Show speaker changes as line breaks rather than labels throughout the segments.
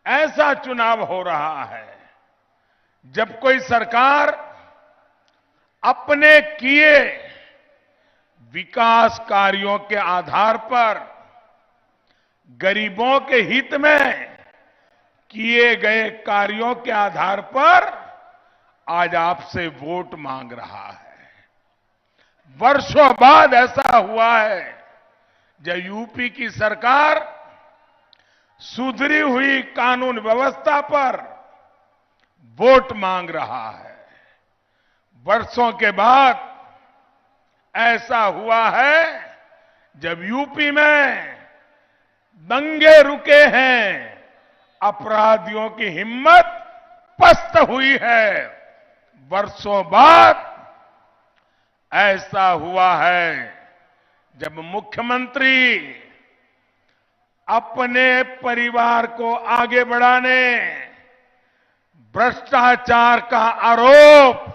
ऐसा चुनाव हो रहा है जब कोई सरकार अपने किए विकास कार्यों के आधार पर गरीबों के हित में किए गए कार्यों के आधार पर आज आपसे वोट मांग रहा है। वर्षों बाद ऐसा हुआ है जब यूपी की सरकार सुधरी हुई कानून व्यवस्था पर वोट मांग रहा है। वर्षों के बाद ऐसा हुआ है जब यूपी में दंगे रुके हैं, अपराधियों की हिम्मत पस्त हुई है। वर्षों बाद ऐसा हुआ है जब मुख्यमंत्री अपने परिवार को आगे बढ़ाने भ्रष्टाचार का आरोप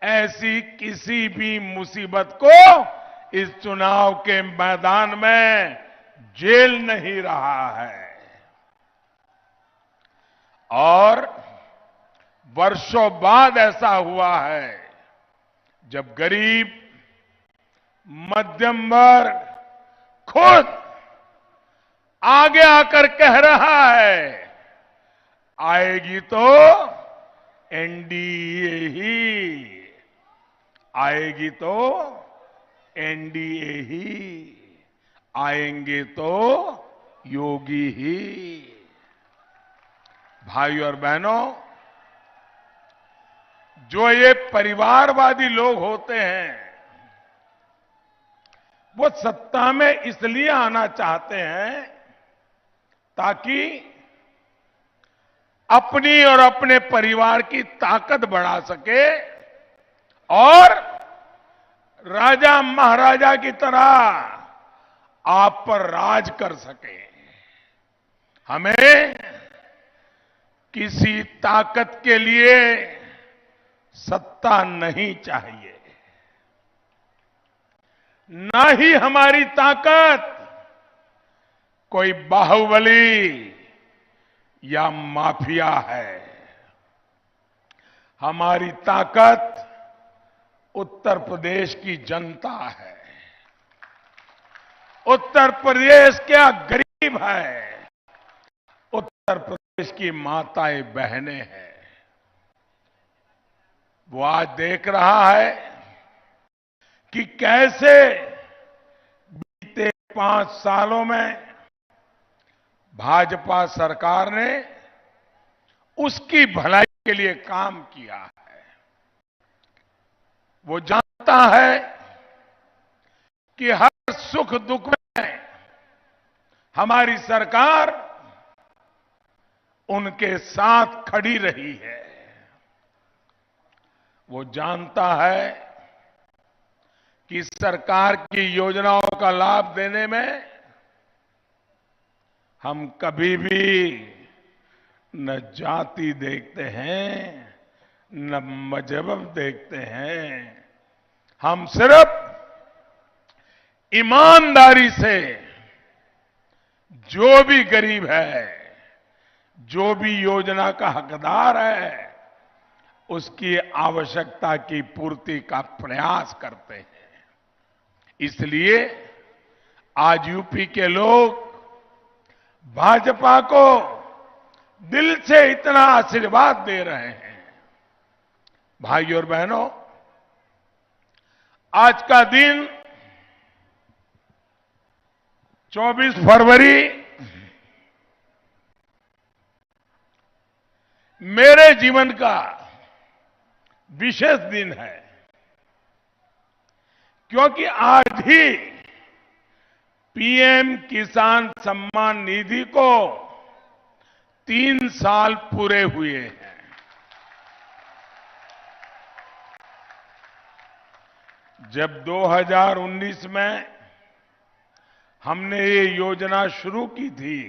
ऐसी किसी भी मुसीबत को इस चुनाव के मैदान में झेल नहीं रहा है। और वर्षों बाद ऐसा हुआ है जब गरीब मध्यम वर्ग खुद आगे आकर कह रहा है आएगी तो एनडीए ही, आएगी तो एनडीए ही, आएंगे तो योगी ही। भाई और बहनों, जो ये परिवारवादी लोग होते हैं वो सत्ता में इसलिए आना चाहते हैं ताकि अपनी और अपने परिवार की ताकत बढ़ा सके और राजा महाराजा की तरह आप पर राज कर सके। हमें किसी ताकत के लिए सत्ता नहीं चाहिए, ना ही हमारी ताकत कोई बाहुबली या माफिया है। हमारी ताकत उत्तर प्रदेश की जनता है। उत्तर प्रदेश क्या गरीब है, उत्तर प्रदेश की माताएं बहनें हैं। वो आज देख रहा है कि कैसे बीते 5 सालों में भाजपा सरकार ने उसकी भलाई के लिए काम किया है। वो जानता है कि हर सुख दुख में हमारी सरकार उनके साथ खड़ी रही है। वो जानता है कि सरकार की योजनाओं का लाभ देने में हम कभी भी न जाति देखते हैं न मजहब देखते हैं। हम सिर्फ ईमानदारी से जो भी गरीब है, जो भी योजना का हकदार है, उसकी आवश्यकता की पूर्ति का प्रयास करते हैं। इसलिए आज यूपी के लोग भाजपा को दिल से इतना आशीर्वाद दे रहे हैं। भाइयों और बहनों, आज का दिन 24 फरवरी मेरे जीवन का विशेष दिन है, क्योंकि आज ही पीएम किसान सम्मान निधि को 3 साल पूरे हुए हैं। जब 2019 में हमने ये योजना शुरू की थी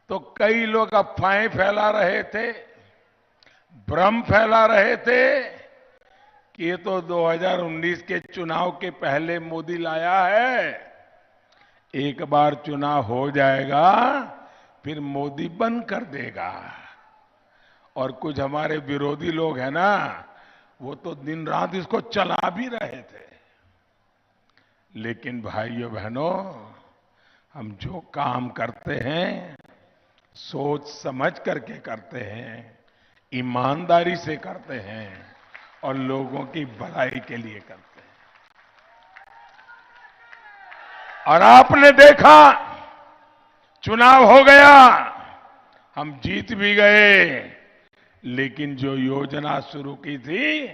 तो कई लोग अफवाहें फैला रहे थे, भ्रम फैला रहे थे कि ये तो 2019 के चुनाव के पहले मोदी लाया है, एक बार चुनाव हो जाएगा फिर मोदी बंद कर देगा। और कुछ हमारे विरोधी लोग हैं ना, वो तो दिन रात इसको चला भी रहे थे। लेकिन भाइयों बहनों, हम जो काम करते हैं सोच समझ करके करते हैं, ईमानदारी से करते हैं और लोगों की भलाई के लिए करते हैं। और आपने देखा, चुनाव हो गया, हम जीत भी गए, लेकिन जो योजना शुरू की थी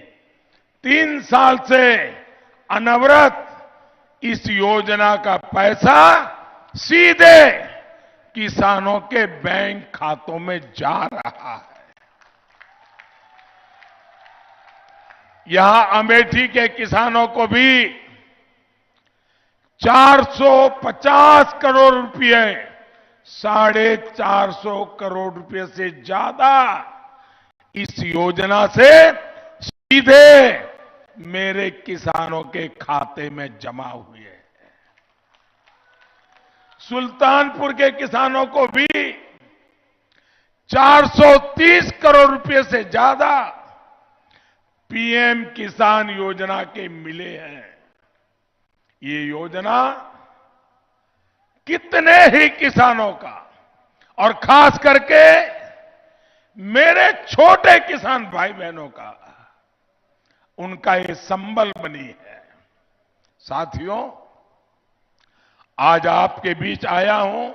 3 साल से अनवरत, इस योजना का पैसा सीधे किसानों के बैंक खातों में जा रहा है। यहां अमेठी के किसानों को भी 450 करोड़ रुपए, 450 करोड़ रुपए से ज्यादा इस योजना से सीधे मेरे किसानों के खाते में जमा हुए हैं। सुल्तानपुर के किसानों को भी 430 करोड़ रुपए से ज्यादा पीएम किसान योजना के मिले हैं। ये योजना कितने ही किसानों का, और खास करके मेरे छोटे किसान भाई बहनों का, उनका ये संबल बनी है। साथियों, आज आपके बीच आया हूं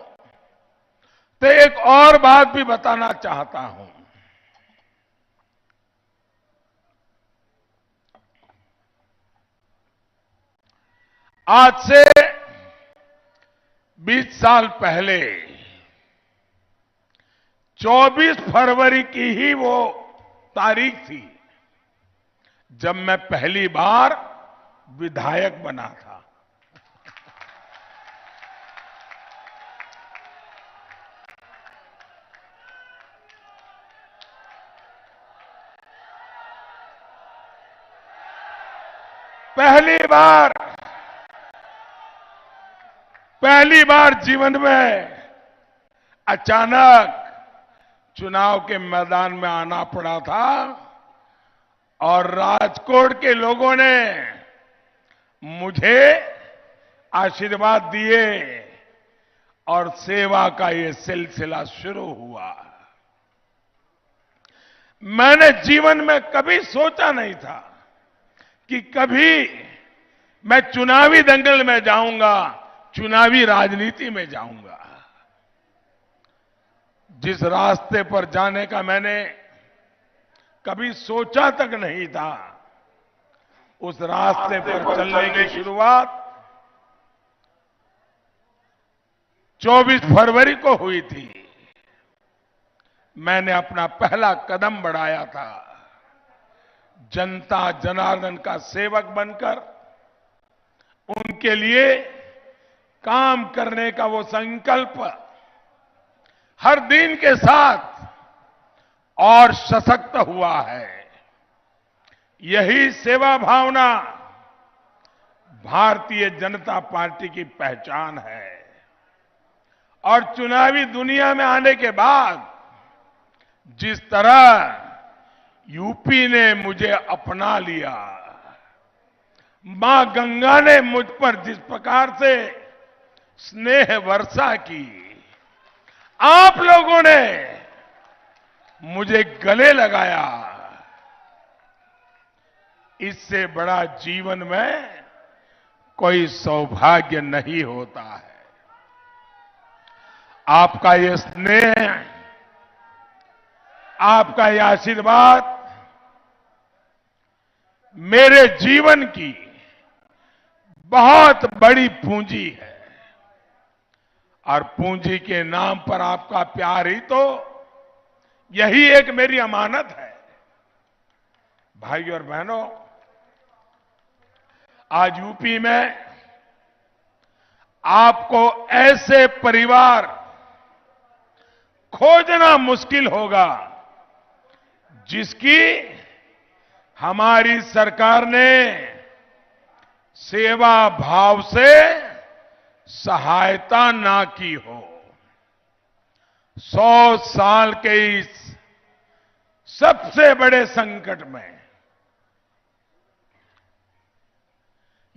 तो एक और बात भी बताना चाहता हूं। आज से 20 साल पहले 24 फरवरी की ही वो तारीख थी जब मैं पहली बार विधायक बना था। पहली बार जीवन में अचानक चुनाव के मैदान में आना पड़ा था और राजकोट के लोगों ने मुझे आशीर्वाद दिए और सेवा का ये सिलसिला शुरू हुआ। मैंने जीवन में कभी सोचा नहीं था कि कभी मैं चुनावी दंगल में जाऊंगा, चुनावी राजनीति में जाऊंगा। जिस रास्ते पर जाने का मैंने कभी सोचा तक नहीं था, उस रास्ते पर चलने की शुरुआत 24 फरवरी को हुई थी। मैंने अपना पहला कदम बढ़ाया था जनता जनार्दन का सेवक बनकर। उनके लिए काम करने का वो संकल्प हर दिन के साथ और सशक्त हुआ है। यही सेवा भावना भारतीय जनता पार्टी की पहचान है। और चुनावी दुनिया में आने के बाद जिस तरह यूपी ने मुझे अपना लिया, मां गंगा ने मुझ पर जिस प्रकार से स्नेह वर्षा की, आप लोगों ने मुझे गले लगाया, इससे बड़ा जीवन में कोई सौभाग्य नहीं होता है। आपका ये स्नेह, आपका ये आशीर्वाद मेरे जीवन की बहुत बड़ी पूंजी है। और पूंजी के नाम पर आपका प्यार ही तो, यही एक मेरी अमानत है। भाइयों और बहनों, आज यूपी में आपको ऐसे परिवार खोजना मुश्किल होगा जिसकी हमारी सरकार ने सेवा भाव से सहायता ना की हो। 100 साल के इस सबसे बड़े संकट में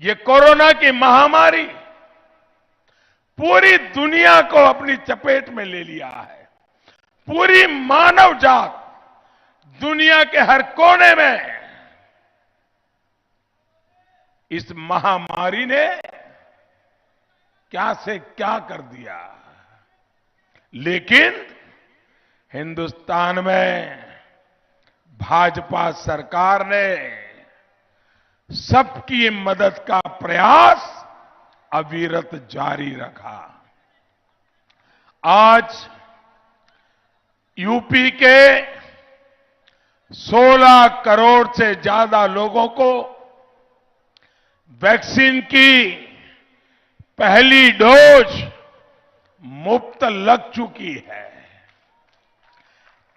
ये कोरोना की महामारी पूरी दुनिया को अपनी चपेट में ले लिया है। पूरी मानव जात दुनिया के हर कोने में इस महामारी ने क्या से क्या कर दिया। लेकिन हिंदुस्तान में भाजपा सरकार ने सबकी मदद का प्रयास अविरत जारी रखा। आज यूपी के 16 करोड़ से ज्यादा लोगों को वैक्सीन की पहली डोज मुफ्त लग चुकी है।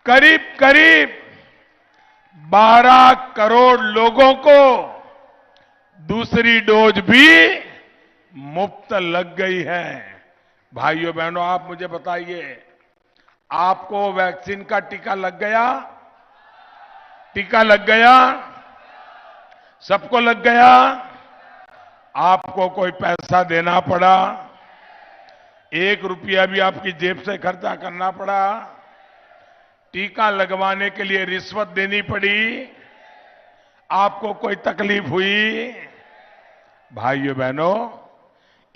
करीब करीब 12 करोड़ लोगों को दूसरी डोज भी मुफ्त लग गई है। भाइयों बहनों, आप मुझे बताइए, आपको वैक्सीन का टीका लग गया? टीका लग गया? सबको लग गया? आपको कोई पैसा देना पड़ा? 1 रुपया भी आपकी जेब से खर्चा करना पड़ा? टीका लगवाने के लिए रिश्वत देनी पड़ी? आपको कोई तकलीफ हुई? भाइयों बहनों,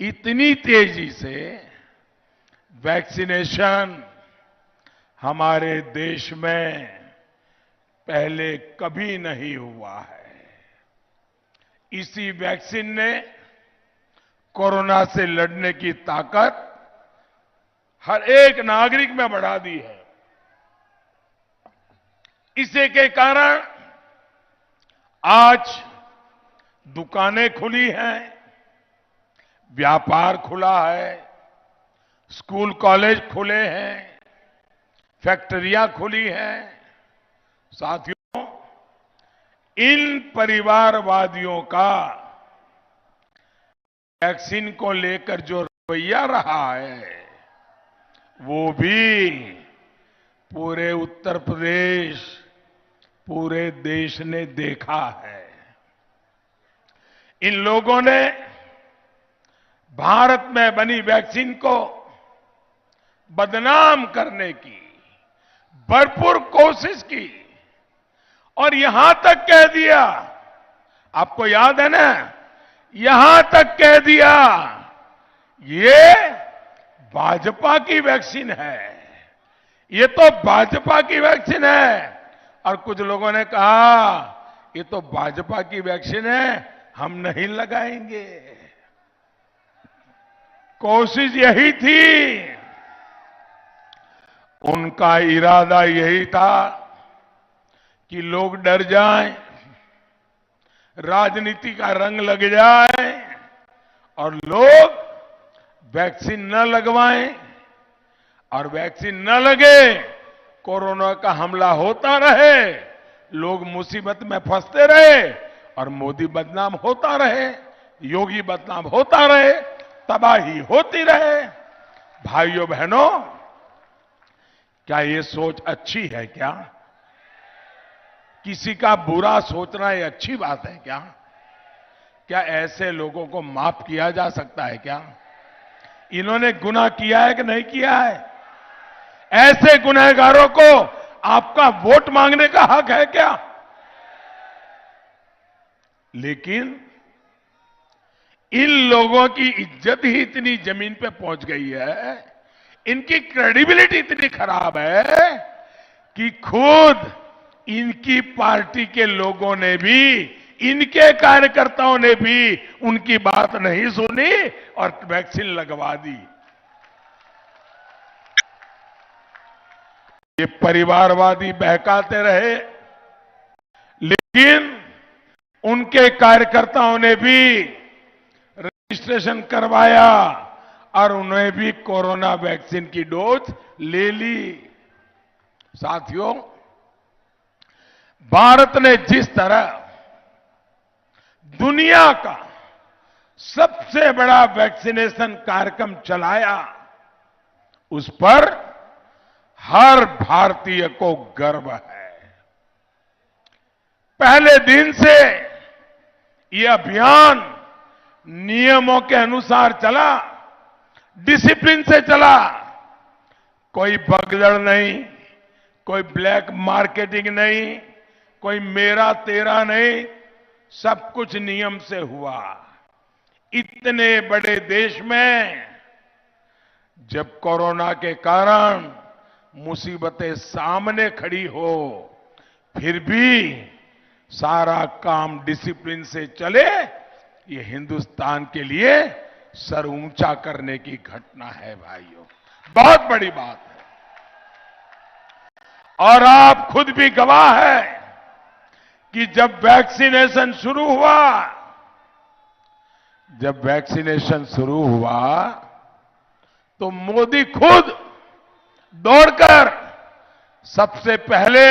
इतनी तेजी से वैक्सीनेशन हमारे देश में पहले कभी नहीं हुआ है। इसी वैक्सीन ने कोरोना से लड़ने की ताकत हर एक नागरिक में बढ़ा दी है। इसी के कारण आज दुकानें खुली हैं, व्यापार खुला है, स्कूल कॉलेज खुले हैं, फैक्ट्रियां खुली हैं। साथियों, इन परिवारवादियों का वैक्सीन को लेकर जो रवैया रहा है, वो भी पूरे उत्तर प्रदेश, पूरे देश ने देखा है। इन लोगों ने भारत में बनी वैक्सीन को बदनाम करने की भरपूर कोशिश की और यहां तक कह दिया, आपको याद है ना, यहां तक कह दिया ये भाजपा की वैक्सीन है, ये तो भाजपा की वैक्सीन है। और कुछ लोगों ने कहा ये तो भाजपा की वैक्सीन है, हम नहीं लगाएंगे। कोशिश यही थी, उनका इरादा यही था कि लोग डर जाएं, राजनीति का रंग लग जाए और लोग वैक्सीन न लगवाएं, और वैक्सीन न लगे, कोरोना का हमला होता रहे, लोग मुसीबत में फंसते रहे और मोदी बदनाम होता रहे, योगी बदनाम होता रहे, तबाही होती रहे। भाइयों बहनों, क्या ये सोच अच्छी है? क्या किसी का बुरा सोचना ये अच्छी बात है? क्या ऐसे लोगों को माफ किया जा सकता है? क्या इन्होंने गुनाह किया है कि नहीं किया है? ऐसे गुनहगारों को आपका वोट मांगने का हक है क्या? लेकिन इन लोगों की इज्जत ही इतनी जमीन पे पहुंच गई है, इनकी क्रेडिबिलिटी इतनी खराब है कि खुद इनकी पार्टी के लोगों ने भी, इनके कार्यकर्ताओं ने भी उनकी बात नहीं सुनी और वैक्सीन लगवा दी। ये परिवारवादी बहकाते रहे, लेकिन उनके कार्यकर्ताओं ने भी रजिस्ट्रेशन करवाया और उन्हें भी कोरोना वैक्सीन की डोज ले ली। साथियों, भारत ने जिस तरह दुनिया का सबसे बड़ा वैक्सीनेशन कार्यक्रम चलाया, उस पर हर भारतीय को गर्व है। पहले दिन से ये अभियान नियमों के अनुसार चला, डिसिप्लिन से चला। कोई भगदड़ नहीं, कोई ब्लैक मार्केटिंग नहीं, कोई मेरा तेरा नहीं, सब कुछ नियम से हुआ। इतने बड़े देश में जब कोरोना के कारण मुसीबतें सामने खड़ी हो, फिर भी सारा काम डिसिप्लिन से चले, ये हिंदुस्तान के लिए सर ऊंचा करने की घटना है भाइयों, बहुत बड़ी बात है। और आप खुद भी गवाह है कि जब वैक्सीनेशन शुरू हुआ तो मोदी खुद दौड़कर सबसे पहले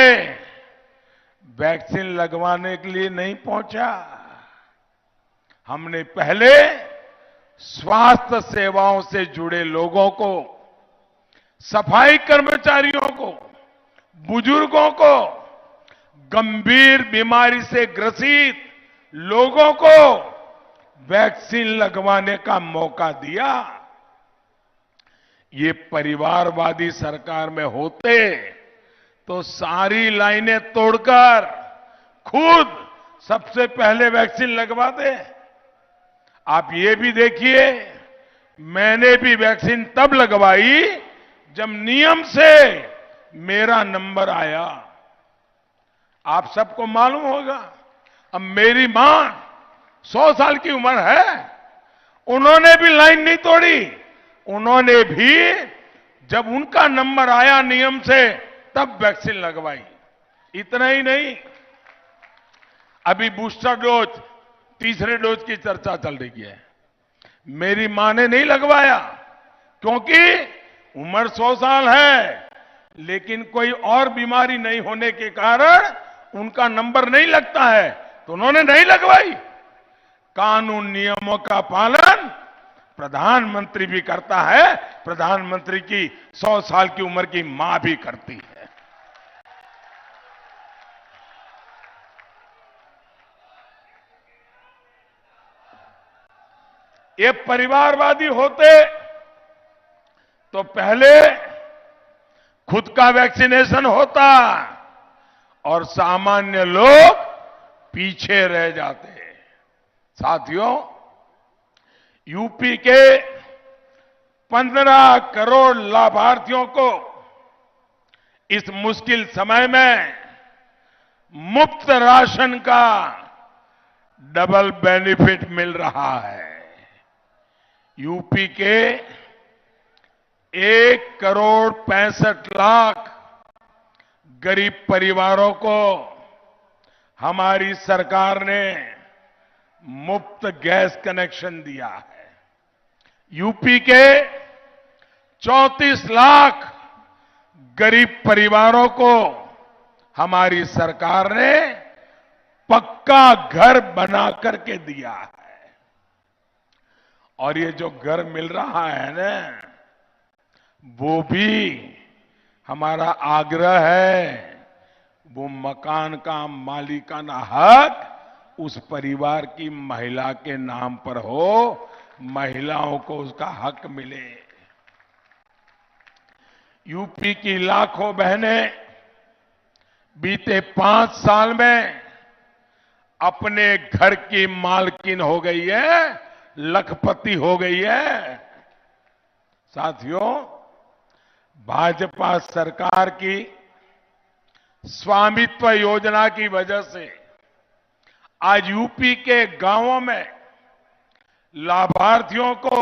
वैक्सीन लगवाने के लिए नहीं पहुंचा। हमने पहले स्वास्थ्य सेवाओं से जुड़े लोगों को, सफाई कर्मचारियों को, बुजुर्गों को, गंभीर बीमारी से ग्रसित लोगों को वैक्सीन लगवाने का मौका दिया। ये परिवारवादी सरकार में होते तो सारी लाइनें तोड़कर खुद सबसे पहले वैक्सीन लगवाते। आप ये भी देखिए, मैंने भी वैक्सीन तब लगवाई जब नियम से मेरा नंबर आया। आप सबको मालूम होगा, अब मेरी मां 100 साल की उम्र है, उन्होंने भी लाइन नहीं तोड़ी। उन्होंने भी जब उनका नंबर आया नियम से तब वैक्सीन लगवाई। इतना ही नहीं, अभी बूस्टर डोज, तीसरे डोज की चर्चा चल रही है। मेरी मां ने नहीं लगवाया क्योंकि उम्र 100 साल है, लेकिन कोई और बीमारी नहीं होने के कारण उनका नंबर नहीं लगता है, तो उन्होंने नहीं लगवाई। कानून नियमों का पालन प्रधानमंत्री भी करता है, प्रधानमंत्री की 100 साल की उम्र की मां भी करती है। ये परिवारवादी होते तो पहले खुद का वैक्सीनेशन होता और सामान्य लोग पीछे रह जाते। साथियों, यूपी के 15 करोड़ लाभार्थियों को इस मुश्किल समय में मुफ्त राशन का डबल बेनिफिट मिल रहा है। यूपी के 1,65,00,000 गरीब परिवारों को हमारी सरकार ने मुफ्त गैस कनेक्शन दिया है। यूपी के 34 लाख गरीब परिवारों को हमारी सरकार ने पक्का घर बना करके दिया है। और ये जो घर मिल रहा है ना, वो भी हमारा आग्रह है, वो मकान का मालिकाना हक उस परिवार की महिला के नाम पर हो, महिलाओं को उसका हक मिले। यूपी की लाखों बहनें बीते 5 साल में अपने घर की मालकिन हो गई है, लखपति हो गई है। साथियों, भाजपा सरकार की स्वामित्व योजना की वजह से आज यूपी के गांवों में लाभार्थियों को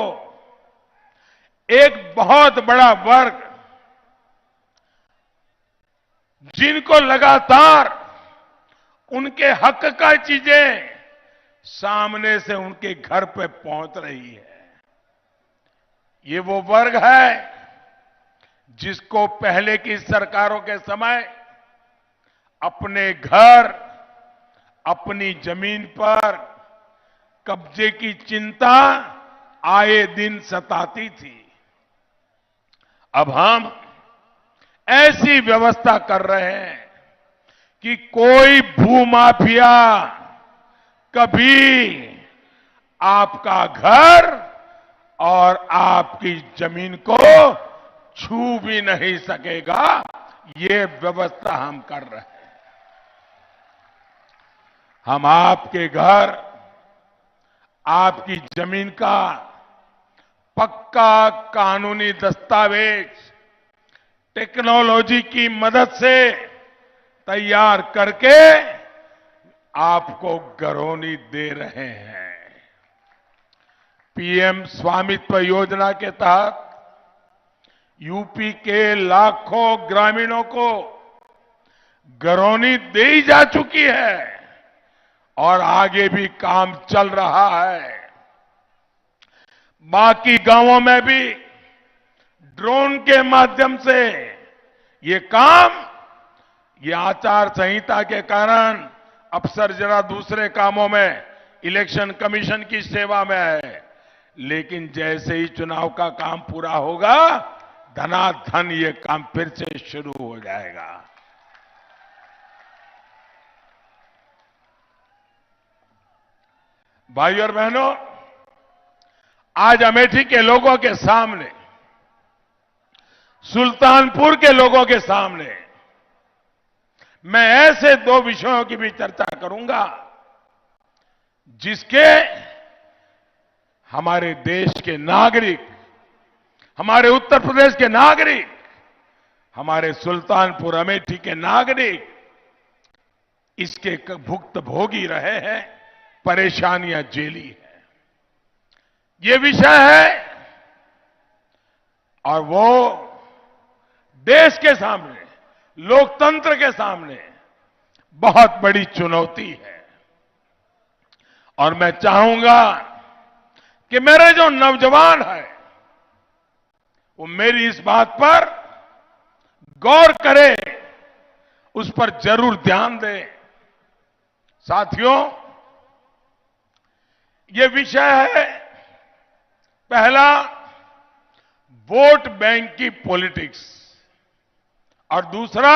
एक बहुत बड़ा वर्ग, जिनको लगातार उनके हक का चीजें सामने से उनके घर पे पहुंच रही है, ये वो वर्ग है जिसको पहले की सरकारों के समय अपने घर, अपनी जमीन पर कब्जे की चिंता आए दिन सताती थी। अब हम ऐसी व्यवस्था कर रहे हैं कि कोई भूमाफिया कभी आपका घर और आपकी जमीन को छू भी नहीं सकेगा। ये व्यवस्था हम कर रहे हैं। हम आपके घर, आपकी जमीन का पक्का कानूनी दस्तावेज टेक्नोलॉजी की मदद से तैयार करके आपको घरौनी दे रहे हैं। पीएम स्वामित्व योजना के तहत यूपी के लाखों ग्रामीणों को घरौनी दी जा चुकी है और आगे भी काम चल रहा है। बाकी गांवों में भी ड्रोन के माध्यम से ये काम, ये आचार संहिता के कारण अफसर जरा दूसरे कामों में, इलेक्शन कमीशन की सेवा में है, लेकिन जैसे ही चुनाव का काम पूरा होगा, धनाधन ये काम फिर से शुरू हो जाएगा। भाई और बहनों, आज अमेठी के लोगों के सामने, सुल्तानपुर के लोगों के सामने मैं ऐसे दो विषयों की भी चर्चा करूंगा जिसके हमारे देश के नागरिक, हमारे उत्तर प्रदेश के नागरिक, हमारे सुल्तानपुर अमेठी के नागरिक इसके भुक्तभोगी रहे हैं, परेशानियां झेली है। ये विषय है और वो देश के सामने, लोकतंत्र के सामने बहुत बड़ी चुनौती है। और मैं चाहूंगा कि मेरे जो नौजवान हैं वो मेरी इस बात पर गौर करें, उस पर जरूर ध्यान दें। साथियों, ये विषय है पहला, वोट बैंक की पॉलिटिक्स, और दूसरा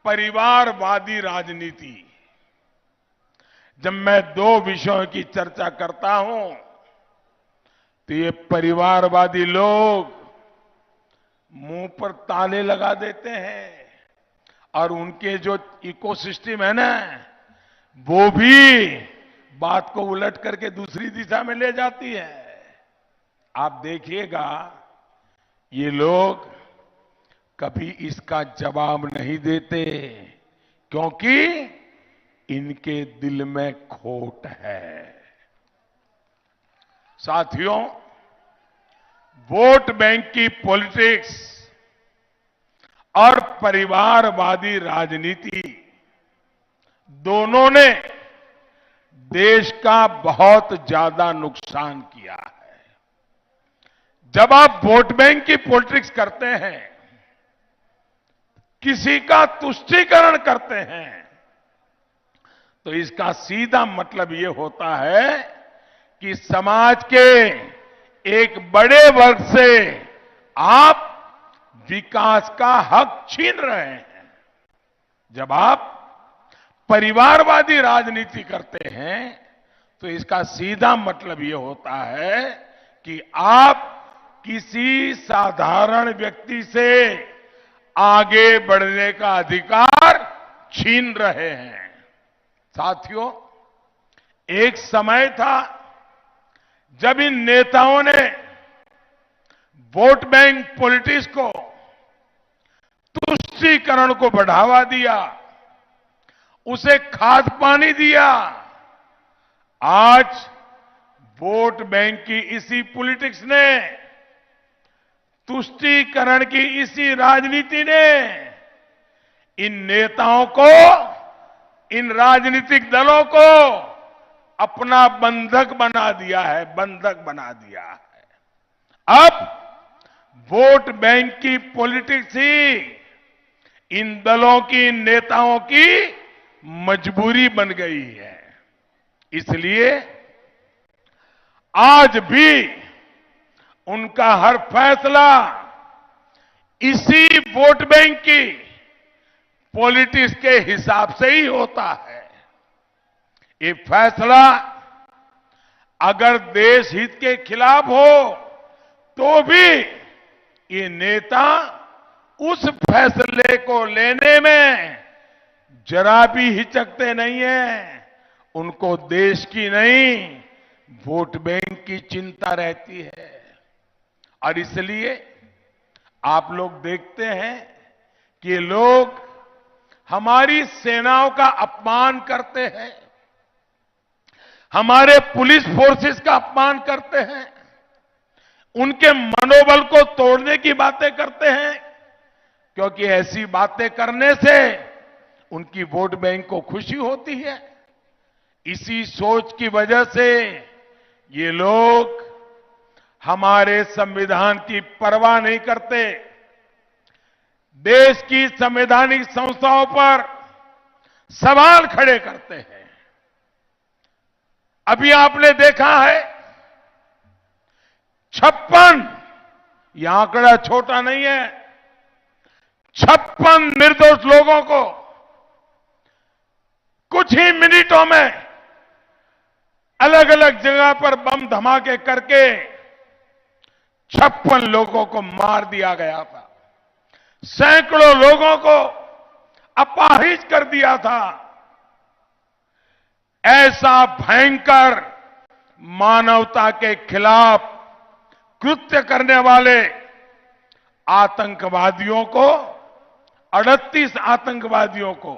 परिवारवादी राजनीति। जब मैं दो विषयों की चर्चा करता हूं तो ये परिवारवादी लोग मुंह पर ताले लगा देते हैं और उनके जो इकोसिस्टम है ना, वो भी बात को उलट करके दूसरी दिशा में ले जाती है। आप देखिएगा, ये लोग कभी इसका जवाब नहीं देते क्योंकि इनके दिल में खोट है। साथियों, वोट बैंक की पॉलिटिक्स और परिवारवादी राजनीति दोनों ने देश का बहुत ज्यादा नुकसान किया है। जब आप वोट बैंक की पॉलिटिक्स करते हैं, किसी का तुष्टीकरण करते हैं, तो इसका सीधा मतलब यह होता है कि समाज के एक बड़े वर्ग से आप विकास का हक छीन रहे हैं। जब आप परिवारवादी राजनीति करते हैं तो इसका सीधा मतलब यह होता है कि आप किसी साधारण व्यक्ति से आगे बढ़ने का अधिकार छीन रहे हैं। साथियों, एक समय था जब इन नेताओं ने वोट बैंक पॉलिटिक्स को, तुष्टीकरण को बढ़ावा दिया, उसे खाद पानी दिया। आज वोट बैंक की इसी पॉलिटिक्स ने, तुष्टीकरण की इसी राजनीति ने इन नेताओं को, इन राजनीतिक दलों को अपना बंधक बना दिया है, बंधक बना दिया है। अब वोट बैंक की पॉलिटिक्स ही इन दलों की, इन नेताओं की मजबूरी बन गई है। इसलिए आज भी उनका हर फैसला इसी वोट बैंक की पॉलिटिक्स के हिसाब से ही होता है। ये फैसला अगर देश हित के खिलाफ हो तो भी ये नेता उस फैसले को लेने में जरा भी हिचकते नहीं है। उनको देश की नहीं, वोट बैंक की चिंता रहती है। और इसलिए आप लोग देखते हैं कि ये लोग हमारी सेनाओं का अपमान करते हैं, हमारे पुलिस फोर्सेस का अपमान करते हैं, उनके मनोबल को तोड़ने की बातें करते हैं, क्योंकि ऐसी बातें करने से उनकी वोट बैंक को खुशी होती है। इसी सोच की वजह से ये लोग हमारे संविधान की परवाह नहीं करते, देश की संवैधानिक संस्थाओं पर सवाल खड़े करते हैं। अभी आपने देखा है 56, यह आंकड़ा छोटा नहीं है, 56 निर्दोष लोगों को कुछ ही मिनटों में अलग अलग जगह पर बम धमाके करके 56 लोगों को मार दिया गया था, सैकड़ों लोगों को अपाहिज कर दिया था। ऐसा भयंकर मानवता के खिलाफ कृत्य करने वाले आतंकवादियों को, 38 आतंकवादियों को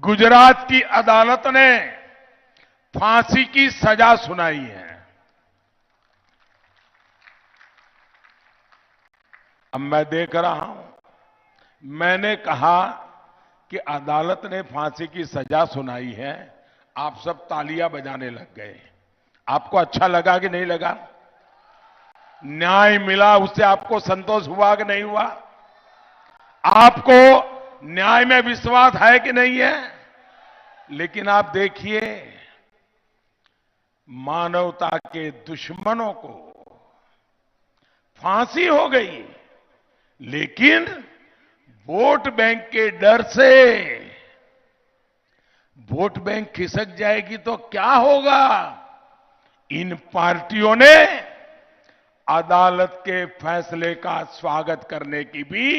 गुजरात की अदालत ने फांसी की सजा सुनाई है। अब मैं देख रहा हूं, मैंने कहा कि अदालत ने फांसी की सजा सुनाई है, आप सब तालियां बजाने लग गए। आपको अच्छा लगा कि नहीं लगा? न्याय मिला, उससे आपको संतोष हुआ कि नहीं हुआ? आपको न्याय में विश्वास है कि नहीं है? लेकिन आप देखिए, मानवता के दुश्मनों को फांसी हो गई, लेकिन वोट बैंक के डर से वोट बैंक खिसक जाएगी तो क्या होगा? इन पार्टियों ने अदालत के फैसले का स्वागत करने की भी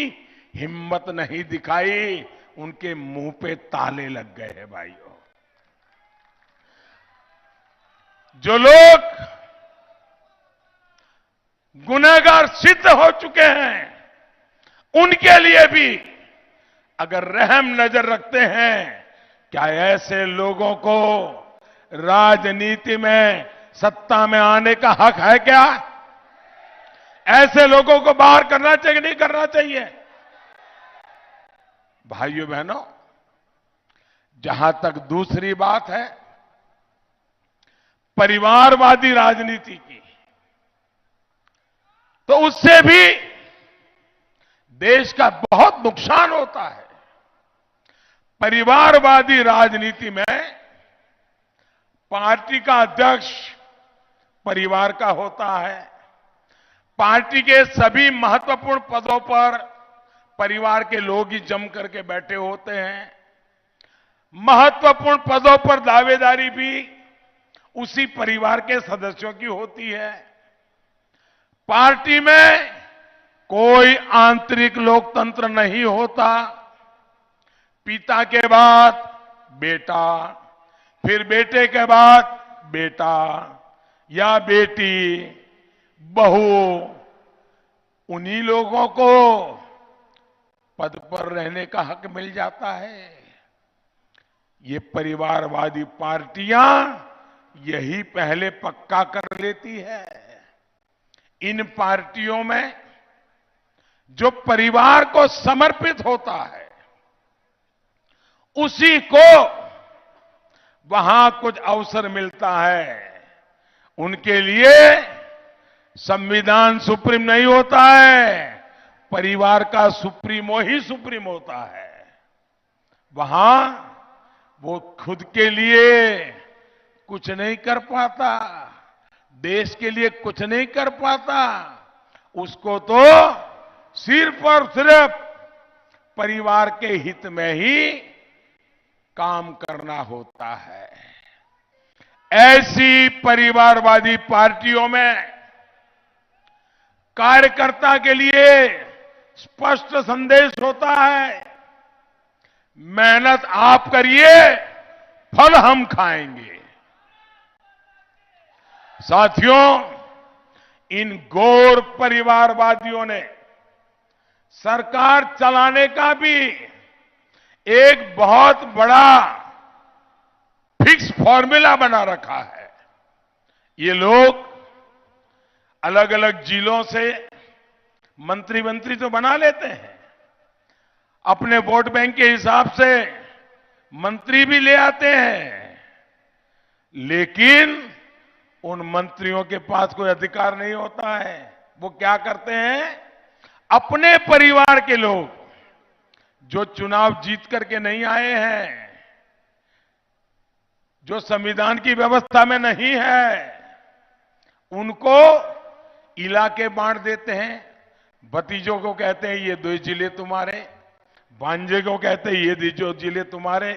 हिम्मत नहीं दिखाई, उनके मुंह पे ताले लग गए हैं। भाइयों, जो लोग गुनहगार सिद्ध हो चुके हैं, उनके लिए भी अगर रहम नजर रखते हैं, क्या ऐसे लोगों को राजनीति में सत्ता में आने का हक है? क्या ऐसे लोगों को बाहर करना चाहिए कि नहीं करना चाहिए? भाइयों बहनों, जहां तक दूसरी बात है परिवारवादी राजनीति की, तो उससे भी देश का बहुत नुकसान होता है। परिवारवादी राजनीति में पार्टी का अध्यक्ष परिवार का होता है, पार्टी के सभी महत्वपूर्ण पदों पर परिवार के लोग ही जम करके बैठे होते हैं, महत्वपूर्ण पदों पर दावेदारी भी उसी परिवार के सदस्यों की होती है। पार्टी में कोई आंतरिक लोकतंत्र नहीं होता। पिता के बाद बेटा, फिर बेटे के बाद बेटा या बेटी, बहू, उन्हीं लोगों को पद पर रहने का हक मिल जाता है। ये परिवारवादी पार्टियां यही पहले पक्का कर लेती है। इन पार्टियों में जो परिवार को समर्पित होता है, उसी को वहां कुछ अवसर मिलता है। उनके लिए संविधान सुप्रीम नहीं होता है, परिवार का सुप्रीमो ही सुप्रीम होता है। वहां वो खुद के लिए कुछ नहीं कर पाता, देश के लिए कुछ नहीं कर पाता, उसको तो सिर्फ और सिर्फ परिवार के हित में ही काम करना होता है। ऐसी परिवारवादी पार्टियों में कार्यकर्ता के लिए स्पष्ट संदेश होता है, मेहनत आप करिए, फल हम खाएंगे। साथियों, इन घोर परिवारवादियों ने सरकार चलाने का भी एक बहुत बड़ा फिक्स फॉर्मूला बना रखा है। ये लोग अलग अलग जिलों से मंत्री तो बना लेते हैं, अपने वोट बैंक के हिसाब से मंत्री भी ले आते हैं, लेकिन उन मंत्रियों के पास कोई अधिकार नहीं होता है। वो क्या करते हैं, अपने परिवार के लोग जो चुनाव जीत करके नहीं आए हैं, जो संविधान की व्यवस्था में नहीं है, उनको इलाके बांट देते हैं। भतीजों को कहते हैं ये 2 जिले तुम्हारे, भांजे को कहते हैं ये 2 जिले तुम्हारे,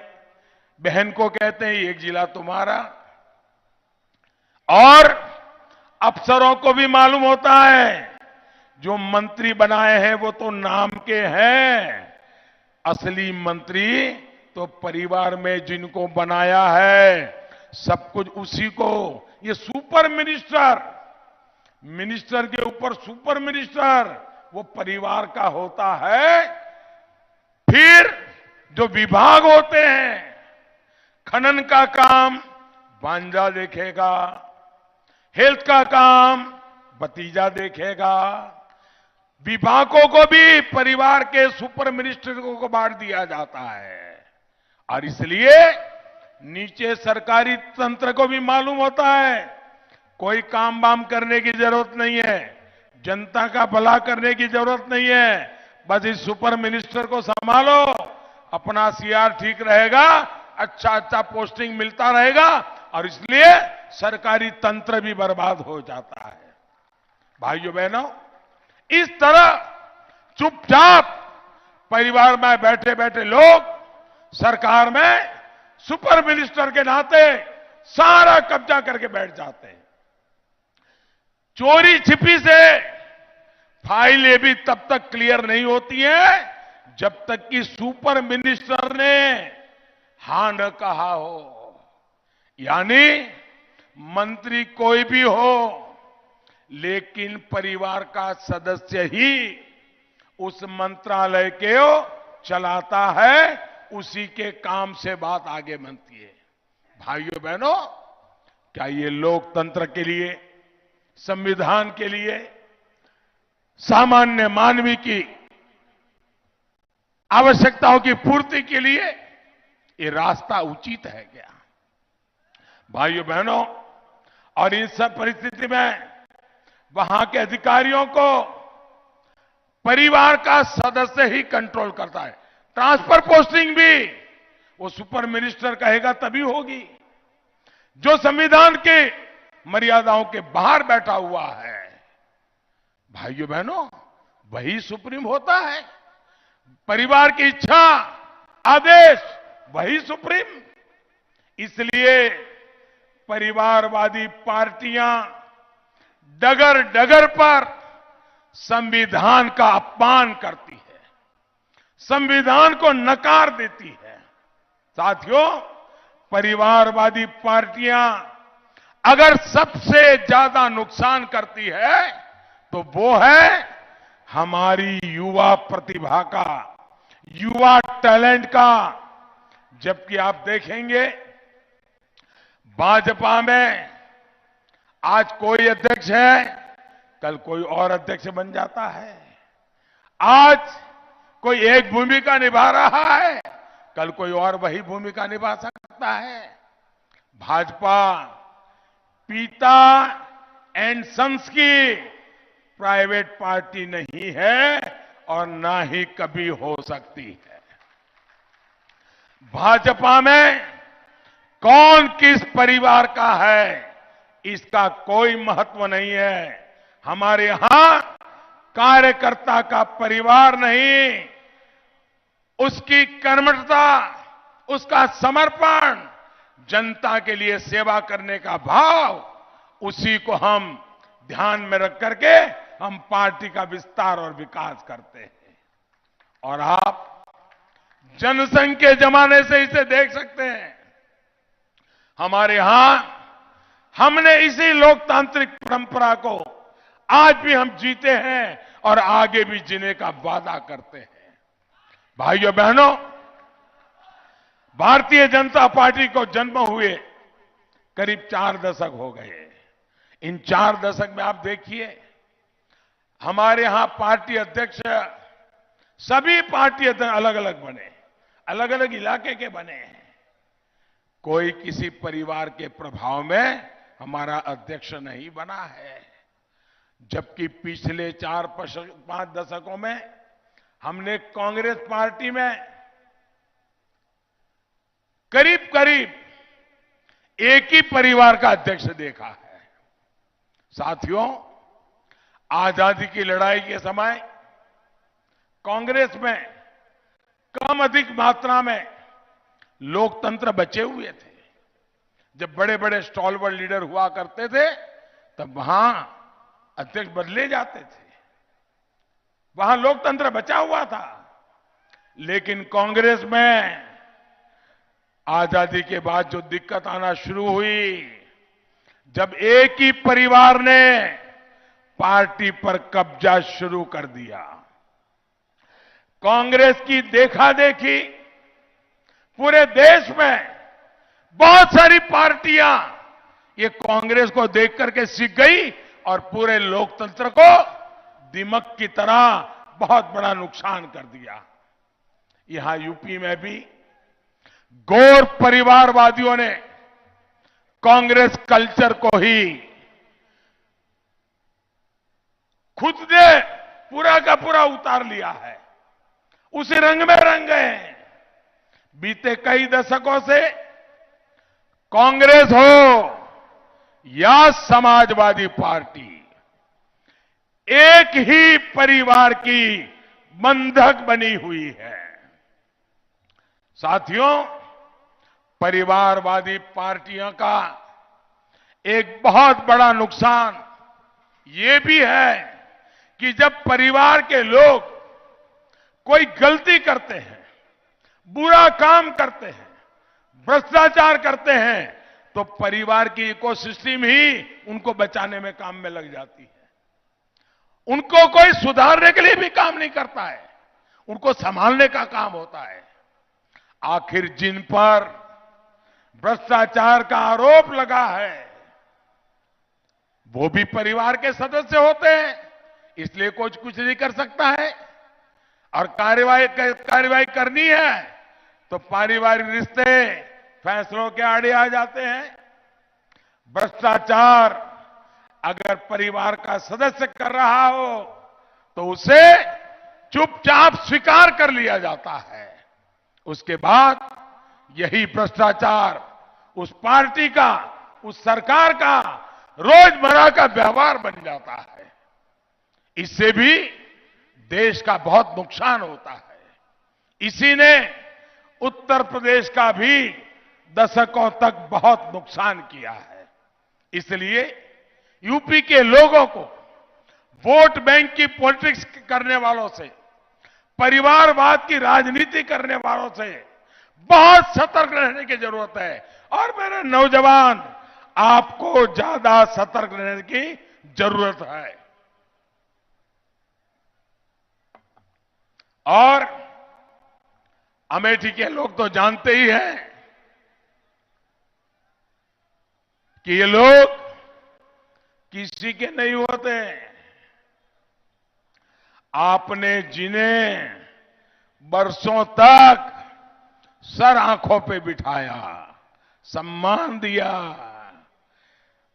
बहन को कहते हैं ये 1 जिला तुम्हारा। और अफसरों को भी मालूम होता है जो मंत्री बनाए हैं वो तो नाम के हैं, असली मंत्री तो परिवार में जिनको बनाया है सब कुछ उसी को। ये सुपर मिनिस्टर के ऊपर सुपर मिनिस्टर वो परिवार का होता है। फिर जो विभाग होते हैं, खनन का काम भांजा देखेगा, हेल्थ का काम भतीजा देखेगा, विभागों को भी परिवार के सुपर मिनिस्टरों को बांट दिया जाता है। और इसलिए नीचे सरकारी तंत्र को भी मालूम होता है कोई काम वाम करने की जरूरत नहीं है, जनता का भला करने की जरूरत नहीं है, बस इस सुपर मिनिस्टर को संभालो, अपना सीआर ठीक रहेगा, अच्छा पोस्टिंग मिलता रहेगा, और इसलिए सरकारी तंत्र भी बर्बाद हो जाता है। भाइयों बहनों, इस तरह चुपचाप परिवार में बैठे बैठे लोग सरकार में सुपर मिनिस्टर के नाते सारा कब्जा करके बैठ जाते हैं। चोरी छिपी से फाइलें भी तब तक क्लियर नहीं होती हैं जब तक कि सुपर मिनिस्टर ने हां न कहा हो। यानी मंत्री कोई भी हो, लेकिन परिवार का सदस्य ही उस मंत्रालय के चलाता है, उसी के काम से बात आगे बनती है। भाइयों बहनों, क्या ये लोकतंत्र के लिए, संविधान के लिए, सामान्य मानवी की आवश्यकताओं की पूर्ति के लिए ये रास्ता उचित है क्या? भाइयों बहनों, और इन सब परिस्थिति में वहां के अधिकारियों को परिवार का सदस्य ही कंट्रोल करता है। ट्रांसफर पोस्टिंग भी वो सुपर मिनिस्टर कहेगा तभी होगी। जो संविधान के मर्यादाओं के बाहर बैठा हुआ है, भाइयों बहनों, वही सुप्रीम होता है। परिवार की इच्छा, आदेश, वही सुप्रीम। इसलिए परिवारवादी पार्टियां डगर डगर पर संविधान का अपमान करती है, संविधान को नकार देती है। साथियों, परिवारवादी पार्टियां अगर सबसे ज्यादा नुकसान करती है तो वो है हमारी युवा प्रतिभा का, युवा टैलेंट का। जबकि आप देखेंगे भाजपा में आज कोई अध्यक्ष है, कल कोई और अध्यक्ष बन जाता है। आज कोई एक भूमिका निभा रहा है, कल कोई और वही भूमिका निभा सकता है। भाजपा पिता एंड सन्स की प्राइवेट पार्टी नहीं है और ना ही कभी हो सकती है। भाजपा में कौन किस परिवार का है, इसका कोई महत्व नहीं है। हमारे यहां कार्यकर्ता का परिवार नहीं, उसकी कर्मठता, उसका समर्पण, जनता के लिए सेवा करने का भाव, उसी को हम ध्यान में रख करके हम पार्टी का विस्तार और विकास करते हैं। और आप जनसंघ के जमाने से इसे देख सकते हैं। हमारे यहां हमने इसी लोकतांत्रिक परंपरा को आज भी हम जीते हैं और आगे भी जीने का वादा करते हैं। भाइयों बहनों, भारतीय जनता पार्टी को जन्म हुए करीब 4 दशक हो गए। इन 4 दशक में आप देखिए, हमारे यहां पार्टी अध्यक्ष, सभी पार्टी अध्यक्ष अलग अलग बने, अलग अलग इलाके के बने हैं। कोई किसी परिवार के प्रभाव में हमारा अध्यक्ष नहीं बना है। जबकि पिछले 4-5 दशकों में हमने कांग्रेस पार्टी में करीब करीब एक ही परिवार का अध्यक्ष देखा है। साथियों, आजादी की लड़ाई के समय कांग्रेस में कम अधिक मात्रा में लोकतंत्र बचे हुए थे। जब बड़े बड़े स्टॉलवर्ड लीडर हुआ करते थे, तब वहां अध्यक्ष बदले जाते थे, वहां लोकतंत्र बचा हुआ था। लेकिन कांग्रेस में आजादी के बाद जो दिक्कत आना शुरू हुई, जब एक ही परिवार ने पार्टी पर कब्जा शुरू कर दिया, कांग्रेस की देखा देखी पूरे देश में बहुत सारी पार्टियां ये कांग्रेस को देख करके सीख गई और पूरे लोकतंत्र को दीमक की तरह बहुत बड़ा नुकसान कर दिया। यहां यूपी में भी गौर परिवारवादियों ने कांग्रेस कल्चर को ही खुद ने पूरा का पूरा उतार लिया है, उसी रंग में रंग गए हैं। बीते कई दशकों से कांग्रेस हो या समाजवादी पार्टी, एक ही परिवार की बंधक बनी हुई है। साथियों, परिवारवादी पार्टियों का एक बहुत बड़ा नुकसान ये भी है कि जब परिवार के लोग कोई गलती करते हैं, बुरा काम करते हैं, भ्रष्टाचार करते हैं, तो परिवार की इकोसिस्टम ही उनको बचाने में काम में लग जाती है। उनको कोई सुधारने के लिए भी काम नहीं करता है, उनको संभालने का काम होता है। आखिर जिन पर भ्रष्टाचार का आरोप लगा है, वो भी परिवार के सदस्य होते हैं, इसलिए कुछ नहीं कर सकता है। और कार्यवाही करनी है तो पारिवारिक रिश्ते फैसलों के आड़े आ जाते हैं। भ्रष्टाचार अगर परिवार का सदस्य कर रहा हो तो उसे चुपचाप स्वीकार कर लिया जाता है। उसके बाद यही भ्रष्टाचार उस पार्टी का, उस सरकार का रोजमर्रा का व्यवहार बन जाता है। इससे भी देश का बहुत नुकसान होता है। इसी ने उत्तर प्रदेश का भी दशकों तक बहुत नुकसान किया है। इसलिए यूपी के लोगों को वोट बैंक की पॉलिटिक्स करने वालों से, परिवारवाद की राजनीति करने वालों से बहुत सतर्क रहने की जरूरत है। और मेरे नौजवान, आपको ज्यादा सतर्क रहने की जरूरत है। और अमेठी के लोग तो जानते ही हैं कि ये लोग किसी के नहीं होते। आपने जिन्हें बरसों तक सर आंखों पे बिठाया, सम्मान दिया,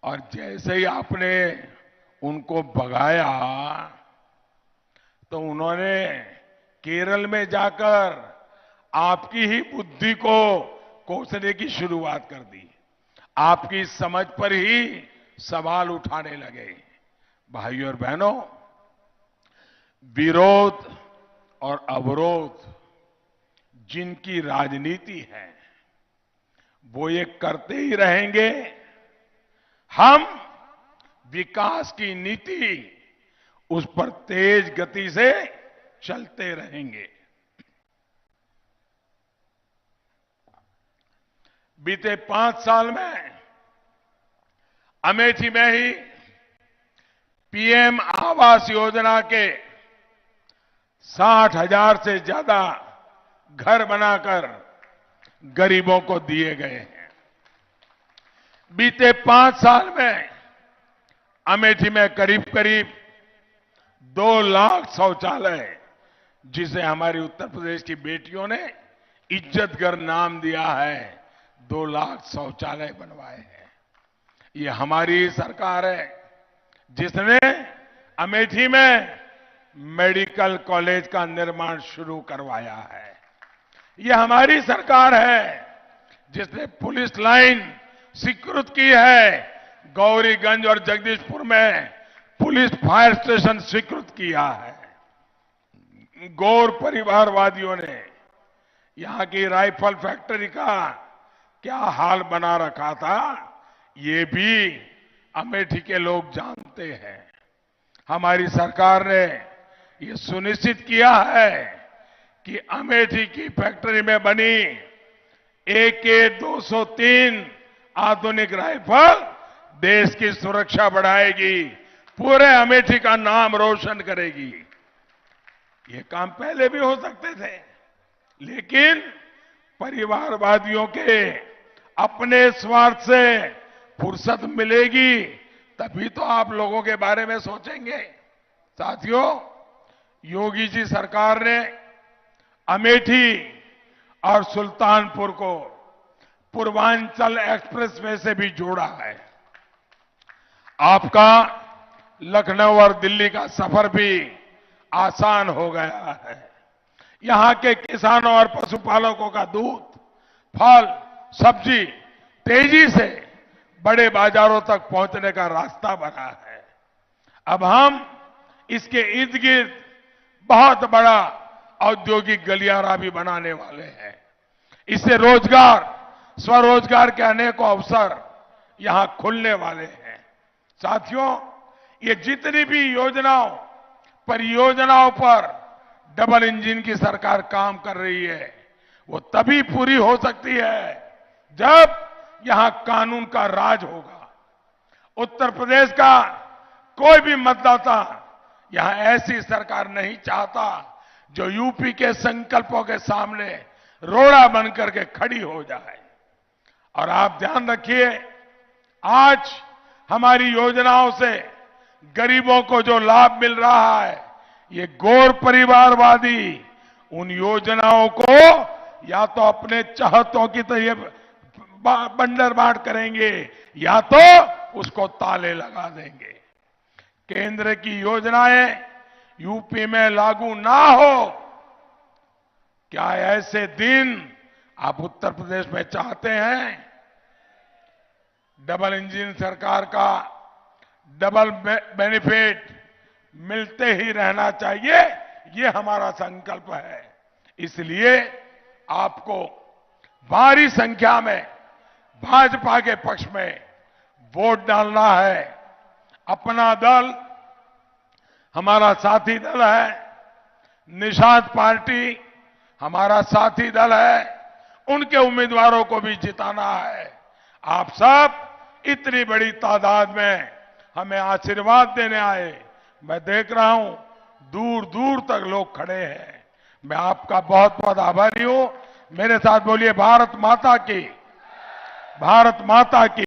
और जैसे ही आपने उनको भगाया तो उन्होंने केरल में जाकर आपकी ही बुद्धि को कोसने की शुरुआत कर दी। आपकी समझ पर ही सवाल उठाने लगे। भाइयों और बहनों, विरोध और अवरोध जिनकी राजनीति है वो ये करते ही रहेंगे। हम विकास की नीति उस पर तेज गति से चलते रहेंगे। बीते 5 साल में अमेठी में ही पीएम आवास योजना के 60,000 से ज्यादा घर बनाकर गरीबों को दिए गए हैं। बीते 5 साल में अमेठी में करीब करीब 2 लाख शौचालय, जिसे हमारी उत्तर प्रदेश की बेटियों ने इज्जतघर नाम दिया है, 2 लाख शौचालय बनवाए हैं। ये हमारी सरकार है जिसने अमेठी में मेडिकल कॉलेज का निर्माण शुरू करवाया है। ये हमारी सरकार है जिसने पुलिस लाइन स्वीकृत की है, गौरीगंज और जगदीशपुर में पुलिस फायर स्टेशन स्वीकृत किया है। गौर परिवारवादियों ने यहां की राइफल फैक्ट्री का क्या हाल बना रखा था, ये भी अमेठी के लोग जानते हैं। हमारी सरकार ने ये सुनिश्चित किया है कि अमेठी की फैक्ट्री में बनी AK-203 आधुनिक राइफल देश की सुरक्षा बढ़ाएगी, पूरे अमेठी का नाम रोशन करेगी। ये काम पहले भी हो सकते थे, लेकिन परिवारवादियों के अपने स्वार्थ से फुर्सत मिलेगी तभी तो आप लोगों के बारे में सोचेंगे। साथियों, योगी जी सरकार ने अमेठी और सुल्तानपुर को पूर्वांचल एक्सप्रेसवे से भी जोड़ा है। आपका लखनऊ और दिल्ली का सफर भी आसान हो गया है। यहां के किसानों और पशुपालकों का दूध, फल, सब्जी तेजी से बड़े बाजारों तक पहुंचने का रास्ता बना है। अब हम इसके इर्द गिर्द बहुत बड़ा औद्योगिक गलियारा भी बनाने वाले हैं। इससे रोजगार, स्वरोजगार के अनेकों अवसर यहां खुलने वाले हैं। साथियों, ये जितनी भी परियोजनाओं पर डबल इंजन की सरकार काम कर रही है, वो तभी पूरी हो सकती है जब यहां कानून का राज होगा। उत्तर प्रदेश का कोई भी मतदाता यहां ऐसी सरकार नहीं चाहता जो यूपी के संकल्पों के सामने रोड़ा बनकर के खड़ी हो जाए। और आप ध्यान रखिए, आज हमारी योजनाओं से गरीबों को जो लाभ मिल रहा है, ये गौर परिवारवादी उन योजनाओं को या तो अपने चाहतों की तरह बंडर बांट करेंगे या तो उसको ताले लगा देंगे। केंद्र की योजनाएं यूपी में लागू ना हो, क्या ऐसे दिन आप उत्तर प्रदेश में चाहते हैं? डबल इंजन सरकार का डबल बेनिफिट मिलते ही रहना चाहिए, ये हमारा संकल्प है। इसलिए आपको भारी संख्या में भाजपा के पक्ष में वोट डालना है। अपना दल हमारा साथी दल है, निषाद पार्टी हमारा साथी दल है, उनके उम्मीदवारों को भी जिताना है। आप सब इतनी बड़ी तादाद में हमें आशीर्वाद देने आए, मैं देख रहा हूं दूर दूर तक लोग खड़े हैं। मैं आपका बहुत बहुत आभारी हूं। मेरे साथ बोलिए, भारत माता की, भारत माता की।